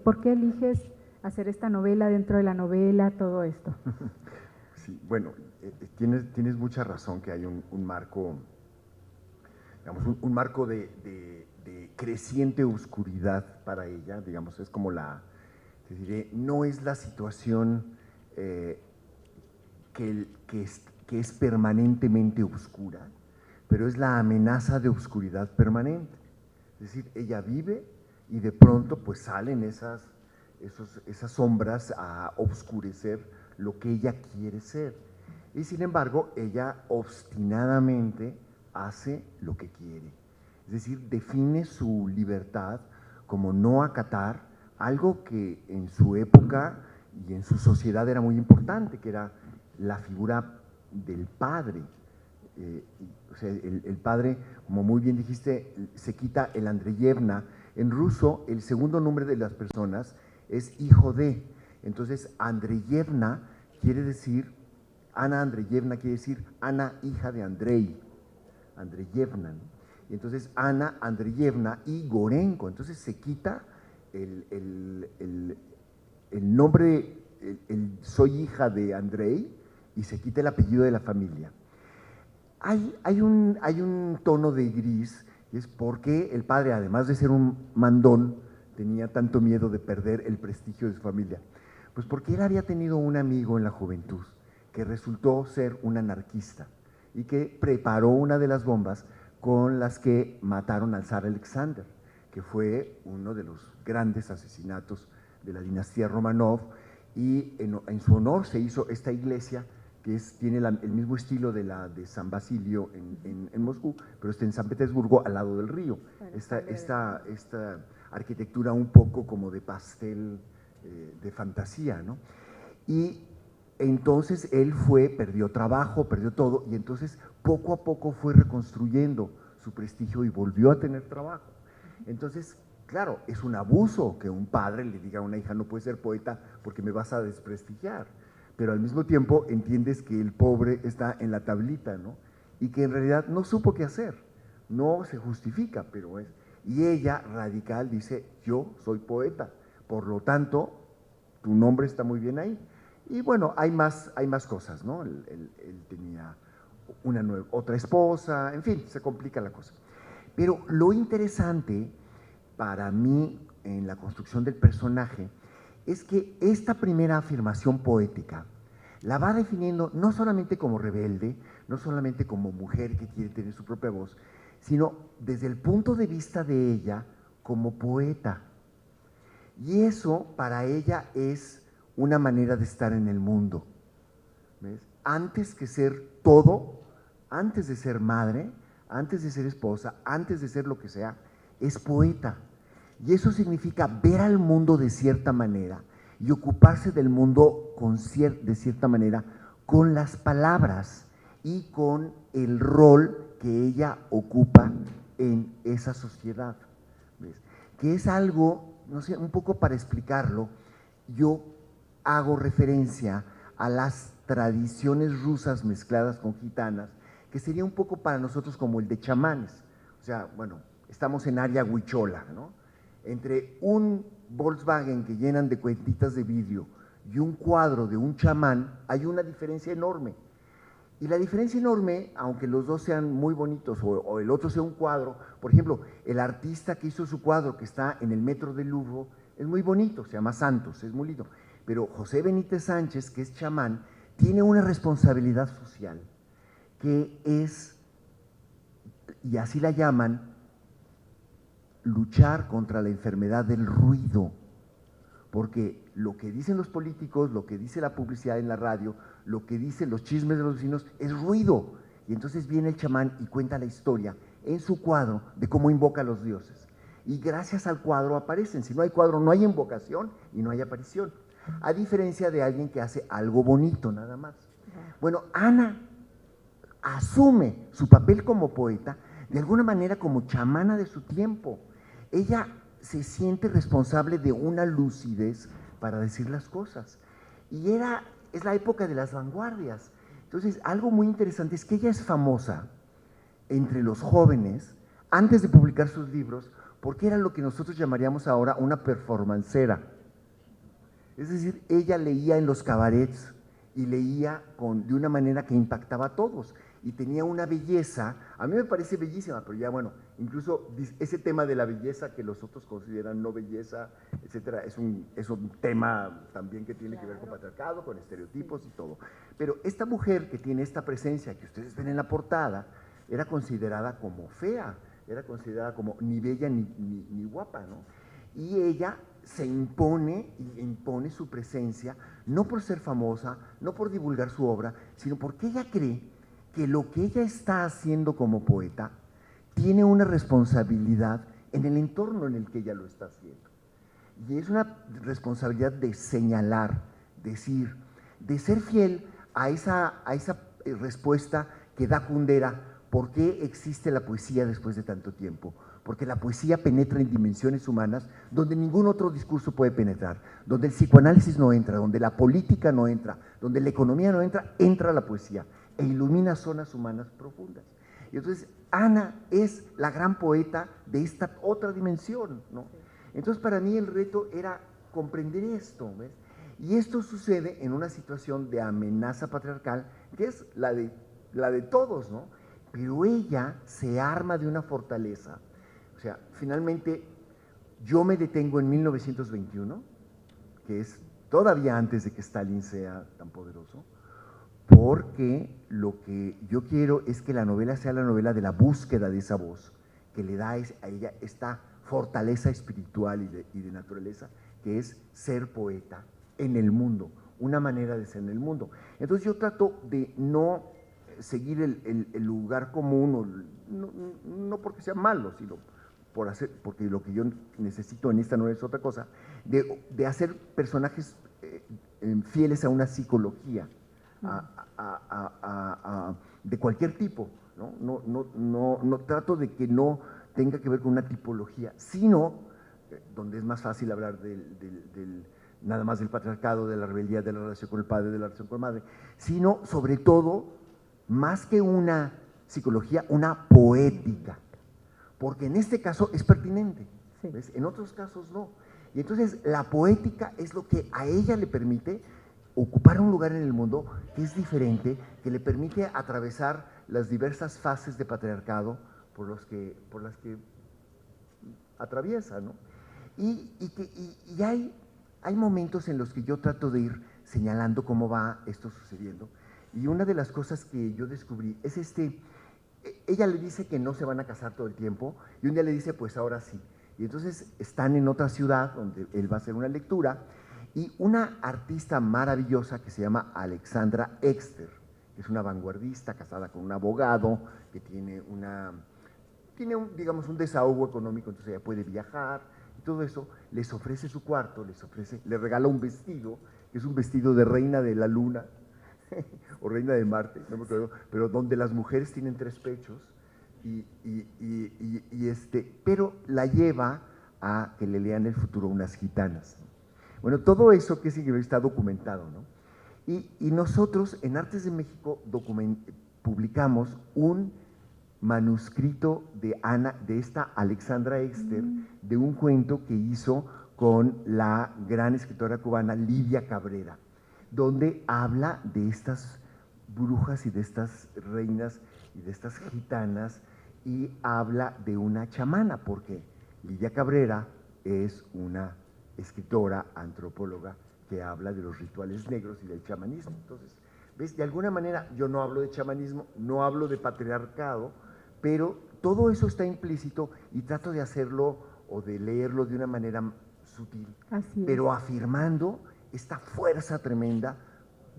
¿por qué eliges hacer esta novela dentro de la novela, todo esto? Sí, bueno, tienes mucha razón que hay un marco, digamos, un marco de creciente oscuridad para ella, digamos, es como te diré, no es la situación que es permanentemente oscura, pero es la amenaza de oscuridad permanente. Es decir, ella vive y de pronto pues salen esas sombras a oscurecer lo que ella quiere ser. Y sin embargo, ella obstinadamente hace lo que quiere. Es decir, define su libertad como no acatar algo que en su época y en su sociedad era muy importante, que era la figura del padre. O sea, el padre, como muy bien dijiste, se quita el Andreyevna. En ruso, el segundo nombre de las personas es hijo de. Entonces, Andreyevna quiere decir, Ana Andreyevna quiere decir Ana, hija de Andrei, Andreyevna, ¿no? Y entonces Ana Andreyevna y Gorenko. Entonces se quita el nombre, soy hija de Andrei, y se quita el apellido de la familia. Hay un tono de gris, y es porque el padre, además de ser un mandón, tenía tanto miedo de perder el prestigio de su familia. Pues porque él había tenido un amigo en la juventud que resultó ser un anarquista y que preparó una de las bombas con las que mataron al zar Alexander, que fue uno de los grandes asesinatos de la dinastía Romanov, y en su honor se hizo esta iglesia que tiene el mismo estilo de la de San Basilio en Moscú, pero está en San Petersburgo, al lado del río. Esta arquitectura un poco como de pastel, de fantasía, ¿no? Y entonces él perdió trabajo, perdió todo, y entonces poco a poco fue reconstruyendo su prestigio y volvió a tener trabajo. Entonces, claro, es un abuso que un padre le diga a una hija, no puedes ser poeta porque me vas a desprestigiar, pero al mismo tiempo entiendes que el pobre está en la tablita, ¿no? Y que en realidad no supo qué hacer, no se justifica, pero es. Y ella, radical, dice, yo soy poeta, por lo tanto, tu nombre está muy bien ahí. Y bueno, hay más cosas, ¿no? Él tenía otra esposa, en fin, se complica la cosa. Pero lo interesante para mí en la construcción del personaje es que esta primera afirmación poética la va definiendo no solamente como rebelde, no solamente como mujer que quiere tener su propia voz, sino desde el punto de vista de ella como poeta. Y eso para ella es una manera de estar en el mundo. ¿Ves? Antes que ser todo, antes de ser madre, antes de ser esposa, antes de ser lo que sea, es poeta. Y eso significa ver al mundo de cierta manera y ocuparse del mundo de cierta manera con las palabras y con el rol que ella ocupa en esa sociedad. ¿Ves? Que es algo, no sé, un poco para explicarlo, yo hago referencia a las tradiciones rusas mezcladas con gitanas, que sería un poco para nosotros como el de chamanes. O sea, bueno, estamos en área huichola, ¿no? Entre un Volkswagen que llenan de cuentitas de vidrio y un cuadro de un chamán, hay una diferencia enorme. Y la diferencia enorme, aunque los dos sean muy bonitos o el otro sea un cuadro, por ejemplo, el artista que hizo su cuadro que está en el metro del Louvre es muy bonito, se llama Santos, es muy lindo. Pero José Benítez Sánchez, que es chamán, tiene una responsabilidad social que es, y así la llaman, luchar contra la enfermedad del ruido, porque lo que dicen los políticos, lo que dice la publicidad en la radio, lo que dicen los chismes de los vecinos es ruido. Y entonces viene el chamán y cuenta la historia en su cuadro de cómo invoca a los dioses. Y gracias al cuadro aparecen. Si no hay cuadro, no hay invocación y no hay aparición. A diferencia de alguien que hace algo bonito nada más. Bueno, Ana asume su papel como poeta de alguna manera como chamana de su tiempo. Ella se siente responsable de una lucidez para decir las cosas. Y es la época de las vanguardias. Entonces, algo muy interesante es que ella es famosa entre los jóvenes antes de publicar sus libros porque era lo que nosotros llamaríamos ahora una performancera. Es decir, ella leía en los cabarets y leía de una manera que impactaba a todos y tenía una belleza, a mí me parece bellísima, pero ya bueno, incluso ese tema de la belleza que los otros consideran no belleza, etcétera, es un tema también que tiene que ver con patriarcado, con estereotipos y todo. Pero esta mujer que tiene esta presencia que ustedes ven en la portada, era considerada como fea, era considerada como ni bella ni guapa, ¿no? Y ella se impone y impone su presencia, no por ser famosa, no por divulgar su obra, sino porque ella cree que lo que ella está haciendo como poeta tiene una responsabilidad en el entorno en el que ella lo está haciendo. Y es una responsabilidad de señalar, decir, de ser fiel a esa respuesta que da Kundera. ¿Por qué existe la poesía después de tanto tiempo? Porque la poesía penetra en dimensiones humanas donde ningún otro discurso puede penetrar, donde el psicoanálisis no entra, donde la política no entra, donde la economía no entra, entra la poesía e ilumina zonas humanas profundas. Y entonces Ana es la gran poeta de esta otra dimensión, ¿no? Entonces para mí el reto era comprender esto, ¿ves? Y esto sucede en una situación de amenaza patriarcal, que es la de todos, ¿no? Pero ella se arma de una fortaleza. O sea, finalmente yo me detengo en 1921, que es todavía antes de que Stalin sea tan poderoso, porque lo que yo quiero es que la novela sea la novela de la búsqueda de esa voz, que le da a ella esta fortaleza espiritual y de naturaleza, que es ser poeta en el mundo, una manera de ser en el mundo. Entonces yo trato de no seguir el lugar común, no porque sea malo, sino porque lo que yo necesito en esta novela es otra cosa, de hacer personajes fieles a una psicología, de cualquier tipo, ¿no? No trato de que no tenga que ver con una tipología, sino donde es más fácil hablar nada más del patriarcado, de la rebeldía, de la relación con el padre, de la relación con la madre, sino sobre todo, más que una psicología, una poética, porque en este caso es pertinente, sí. ¿Ves? En otros casos no. Y entonces la poética es lo que a ella le permite ocupar un lugar en el mundo que es diferente, que le permite atravesar las diversas fases de patriarcado por las que atraviesa, ¿no? Y hay momentos en los que yo trato de ir señalando cómo va esto sucediendo, y una de las cosas que yo descubrí es ella le dice que no se van a casar todo el tiempo, y un día le dice, pues ahora sí. Y entonces están en otra ciudad donde él va a hacer una lectura, y una artista maravillosa que se llama Alexandra Exter, que es una vanguardista casada con un abogado, que tiene digamos, un desahogo económico, entonces ella puede viajar, y todo eso, les ofrece su cuarto, le regala un vestido, que es un vestido de reina de la luna, o reina de Marte, no me acuerdo, pero donde las mujeres tienen 3 pechos, pero la lleva a que le lean el futuro unas gitanas. Bueno, todo eso que significa está documentado, ¿no? Y nosotros en Artes de México publicamos un manuscrito de esta Alexandra Exter, de un cuento que hizo con la gran escritora cubana Lidia Cabrera, donde habla de estas brujas y de estas reinas y de estas gitanas, y habla de una chamana, porque Lidia Cabrera es una escritora, antropóloga, que habla de los rituales negros y del chamanismo. Entonces, ¿ves? De alguna manera yo no hablo de chamanismo, no hablo de patriarcado, pero todo eso está implícito y trato de hacerlo o de leerlo de una manera sutil, pero afirmando esta fuerza tremenda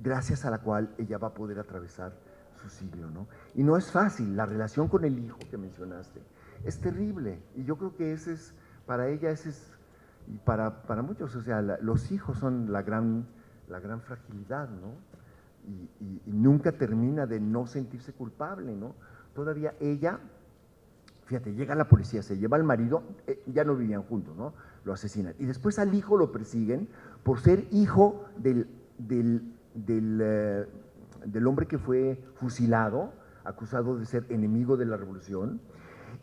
gracias a la cual ella va a poder atravesar su siglo, ¿no? Y no es fácil, la relación con el hijo que mencionaste es terrible, y yo creo que para ella y para muchos, o sea, los hijos son la gran fragilidad, ¿no? Y nunca termina de no sentirse culpable, ¿no? Todavía ella, fíjate, llega la policía, se lleva al marido, ya no vivían juntos, ¿no? Lo asesinan. Y después al hijo lo persiguen por ser hijo del hombre que fue fusilado, acusado de ser enemigo de la revolución,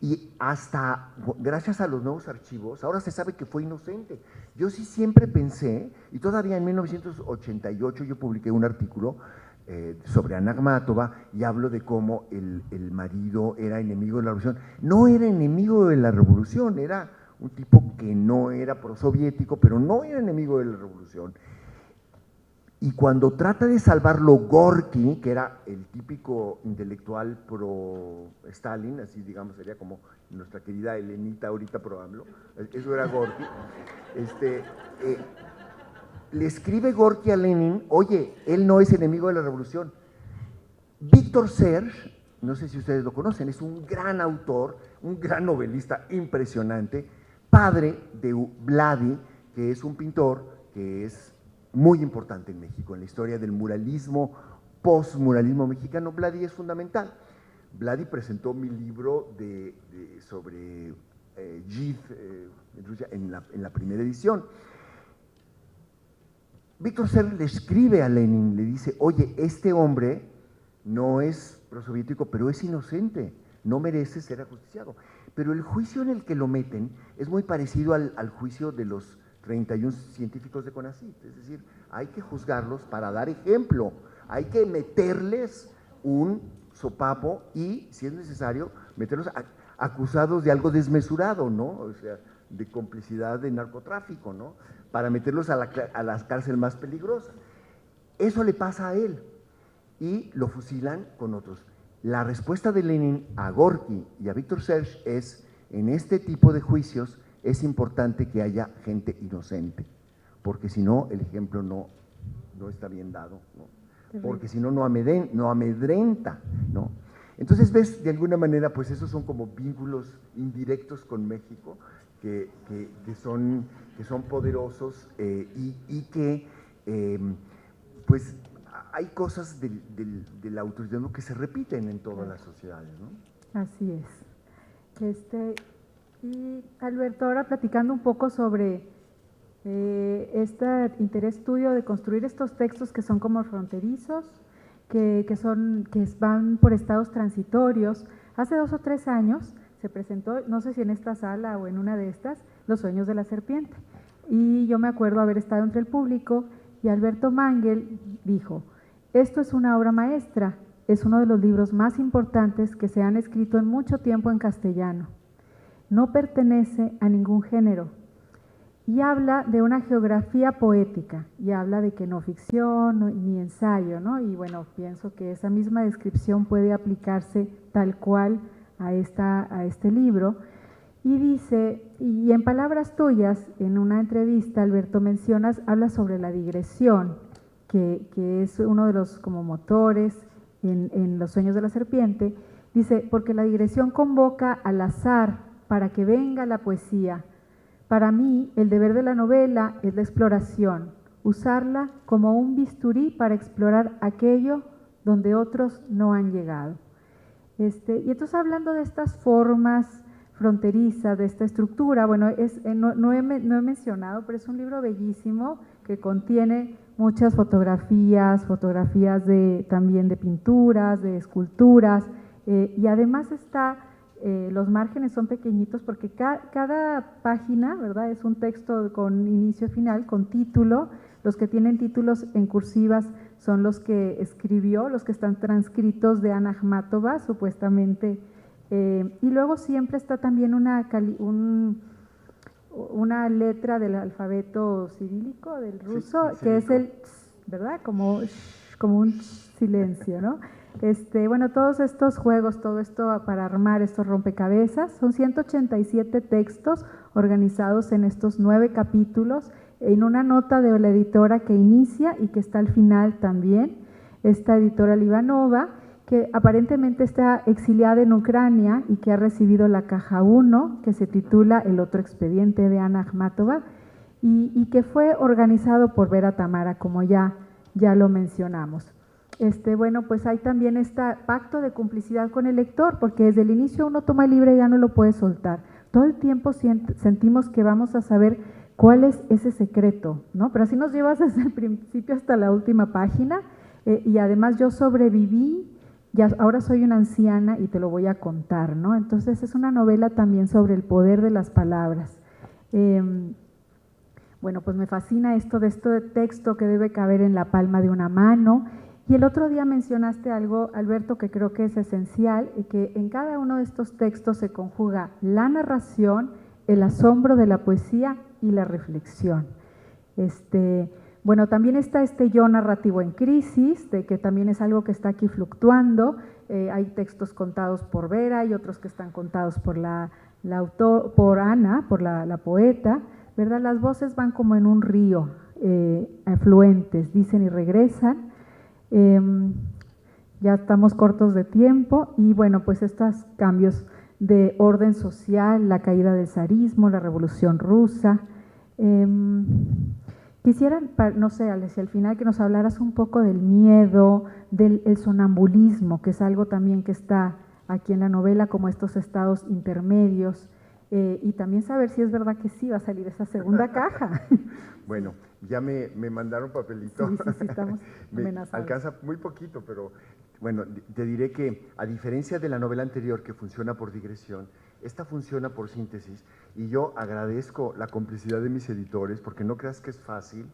y hasta gracias a los nuevos archivos, ahora se sabe que fue inocente. Yo sí siempre pensé, y todavía en 1988 yo publiqué un artículo sobre Ana Akhmatova, y hablo de cómo el marido era enemigo de la revolución. No era enemigo de la revolución, era un tipo que no era prosoviético, pero no era enemigo de la revolución. Y cuando trata de salvarlo Gorky, que era el típico intelectual Stalin, así digamos, sería como nuestra querida Elenita ahorita probablemente, eso era Gorky. Le escribe Gorky a Lenin, oye, él no es enemigo de la revolución. Víctor Serge, no sé si ustedes lo conocen, es un gran autor, un gran novelista impresionante, padre de Vladi, que es un pintor que es muy importante en México, en la historia del muralismo, postmuralismo mexicano. Vladi es fundamental. Vladi presentó mi libro sobre Gide en Rusia en la primera edición. Víctor Serge le escribe a Lenin, le dice, oye, este hombre no es prosoviético, pero es inocente, no merece ser ajusticiado. Pero el juicio en el que lo meten es muy parecido al juicio de los 31 científicos de CONACYT, es decir, hay que juzgarlos para dar ejemplo, hay que meterles un sopapo y, si es necesario, meterlos acusados de algo desmesurado, ¿no? O sea, de complicidad de narcotráfico, ¿no? Para meterlos a la cárcel más peligrosa. Eso le pasa a él y lo fusilan con otros. La respuesta de Lenin a Gorky y a Víctor Serge es, en este tipo de juicios es importante que haya gente inocente, porque si no, el ejemplo no está bien dado, ¿no? Porque si no, no amedrenta, ¿no? Entonces, ves, de alguna manera, pues esos son como vínculos indirectos con México que son poderosos y que, pues, hay cosas del autoritarismo que se repiten en todas las sociedades, ¿no? Así es. Y Alberto, ahora platicando un poco sobre este interés tuyo de construir estos textos que son como fronterizos, que van por estados transitorios. Hace 2 o 3 años se presentó, no sé si en esta sala o en una de estas, Los sueños de la serpiente. Y yo me acuerdo haber estado entre el público y Alberto Mangel dijo, esto es una obra maestra, es uno de los libros más importantes que se han escrito en mucho tiempo en castellano. No pertenece a ningún género. Y habla de una geografía poética, y habla de que no ficción ni ensayo, ¿no? Y bueno, pienso que esa misma descripción puede aplicarse tal cual a este libro. Y dice, y en palabras tuyas, en una entrevista, Alberto, habla sobre la digresión, que es uno de los como motores en Los sueños de la serpiente. Dice, porque la digresión convoca al azar para que venga la poesía. Para mí, el deber de la novela es la exploración, usarla como un bisturí para explorar aquello donde otros no han llegado. Y entonces, hablando de estas formas fronterizas, de esta estructura, bueno, no he mencionado, pero es un libro bellísimo que contiene muchas fotografías también de pinturas, de esculturas, y además los márgenes son pequeñitos porque cada página, ¿verdad?, es un texto con inicio y final, con título. Los que tienen títulos en cursivas son los que escribió, los que están transcritos de Ana Akhmatova, supuestamente. Y luego siempre está también una letra del alfabeto cirílico, del ruso, sí, que es el, ¿verdad?, como un silencio, ¿no? Bueno, todos estos juegos, todo esto para armar estos rompecabezas, son 187 textos organizados en estos 9 capítulos, en una nota de la editora que inicia y que está al final también, esta editora Livanova, que aparentemente está exiliada en Ucrania y que ha recibido la caja 1, que se titula El otro expediente de Ana Akhmatova, y que fue organizado por Vera Tamara, como ya lo mencionamos. Bueno, pues hay también este pacto de complicidad con el lector, porque desde el inicio uno toma el libro y ya no lo puede soltar. Todo el tiempo sentimos que vamos a saber cuál es ese secreto, ¿no? Pero así nos llevas desde el principio hasta la última página, y además yo sobreviví, ahora soy una anciana y te lo voy a contar, ¿no? Entonces es una novela también sobre el poder de las palabras. Bueno, pues me fascina esto de texto que debe caber en la palma de una mano. Y el otro día mencionaste algo, Alberto, que creo que es esencial, y que en cada uno de estos textos se conjuga la narración, el asombro de la poesía y la reflexión. Bueno, también está este yo narrativo en crisis, de que también es algo que está aquí fluctuando, hay textos contados por Vera y otros que están contados por por Ana, por la poeta, ¿verdad? Las voces van como en un río, afluentes, dicen y regresan. Ya estamos cortos de tiempo y bueno, pues estos cambios de orden social, la caída del zarismo, la Revolución Rusa. Quisiera, no sé, Alessia, al final que nos hablaras un poco del miedo, del sonambulismo, que es algo también que está aquí en la novela, como estos estados intermedios, y también saber si es verdad que sí va a salir esa segunda caja. Bueno, ya me mandaron papelito. Sí, estamos amenazados. Alcanza muy poquito, pero bueno, te diré que a diferencia de la novela anterior que funciona por digresión, esta funciona por síntesis y yo agradezco la complicidad de mis editores porque no creas que es fácil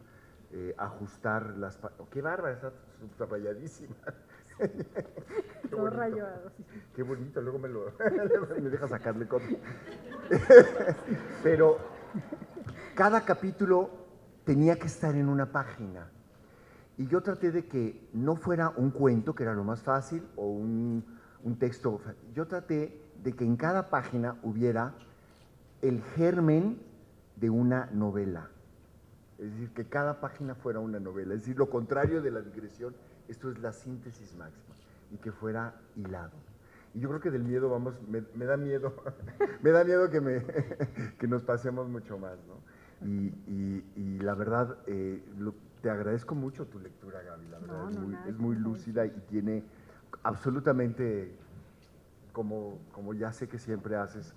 ajustar las… ¡Qué bárbara! Está subrayadísima. Todo rayado. Qué bonito, luego me deja sacarle copia. Pero cada capítulo tenía que estar en una página y yo traté de que no fuera un cuento, que era lo más fácil, o un texto. Yo traté de que en cada página hubiera el germen de una novela. Es decir, que cada página fuera una novela. Es decir, lo contrario de la digresión, esto es la síntesis máxima, y que fuera hilado. Y yo creo que del miedo, vamos, me da miedo, me da miedo que nos pasemos mucho más, ¿no? Y la verdad, te agradezco mucho tu lectura, Gaby, la verdad, es muy lúcida y tiene absolutamente… Como ya sé que siempre haces,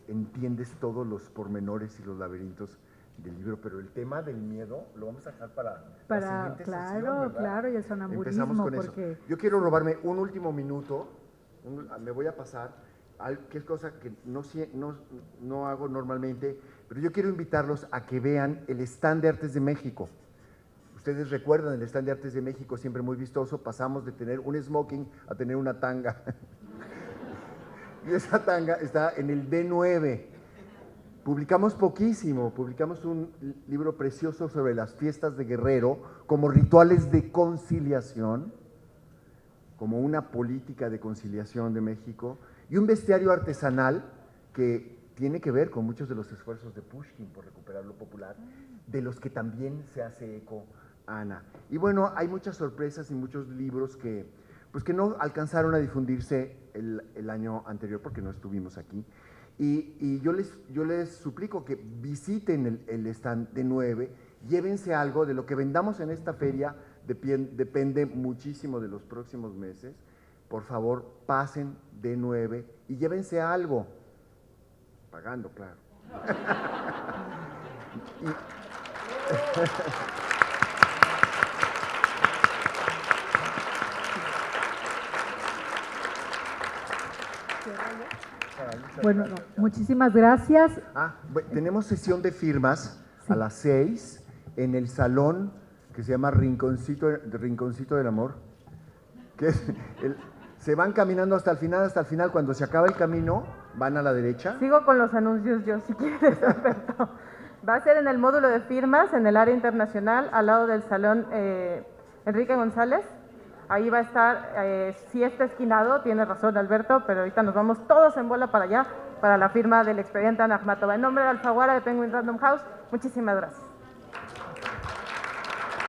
entiendes todos los pormenores y los laberintos del libro, pero el tema del miedo lo vamos a dejar para la siguiente sesión, ¿verdad? Claro, y el sonambulismo. Empezamos con porque… eso. Yo quiero robarme un último minuto, me voy a pasar, que es cosa que no hago normalmente, pero yo quiero invitarlos a que vean el stand de Artes de México. Ustedes recuerdan el stand de Artes de México, siempre muy vistoso, pasamos de tener un smoking a tener una tanga. Y esa tanga está en el D9. Publicamos poquísimo, publicamos un libro precioso sobre las fiestas de Guerrero como rituales de conciliación, como una política de conciliación de México, y un bestiario artesanal que tiene que ver con muchos de los esfuerzos de Pushkin por recuperar lo popular, de los que también se hace eco Ana. Y bueno, hay muchas sorpresas y muchos libros que no alcanzaron a difundirse el año anterior porque no estuvimos aquí. Y yo les suplico que visiten el stand de 9, llévense algo de lo que vendamos en esta feria, depende muchísimo de los próximos meses. Por favor, pasen de 9 y llévense algo, pagando, claro. Bueno, muchísimas gracias. Tenemos sesión de firmas a las 6 en el salón que se llama Rinconcito del Amor. Se van caminando hasta el final, cuando se acaba el camino, van a la derecha. Sigo con los anuncios yo, si quieres, Alberto. Va a ser en el módulo de firmas, en el área internacional, al lado del salón Enrique González. Ahí va a estar, sí está esquinado, tiene razón Alberto, pero ahorita nos vamos todos en bola para allá, para la firma del expediente Ana Akhmatova. En nombre de Alfaguara de Penguin Random House, muchísimas gracias.